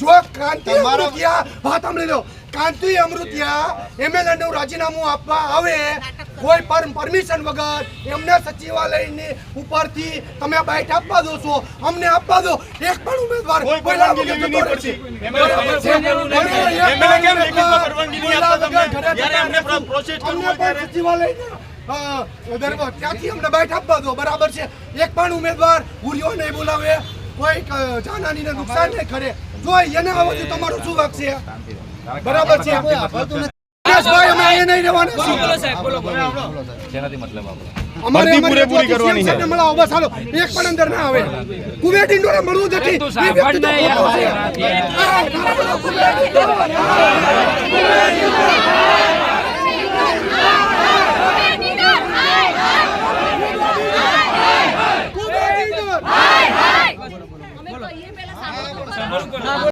જો કાંતિ અમૃતિયા વાત સાંભળી લો, કાંતિ અમૃતિયા એમએલએ નું રાજીનામું આપવા આવે કોઈ પરમિશન વગર એમના સચિવાલયની ઉપરથી તમે બાઇટ આપવા દો છો, અમને આપવા દો. એક પણ ઉમેદવાર કોઈ લાગુ નથી. ત્યાંથી અમને બાઇટ આપવા દો. બરાબર છે. એક પણ ઉમેદવાર ઉર્યો નહીં બોલાવે, કોઈ જાનહાનીને નુકસાન નહીં કરે. જો એને આવો તો તમારું શું વાક છે? બરાબર છે. અમે અહીંયા નહીં રહેવાના અમારે પૂરેપૂરી કરવાની છે. બસ હાલો, એક પણ અંદર ના આવે. કુવેટ ઇન્ડોરે મળવું નથી.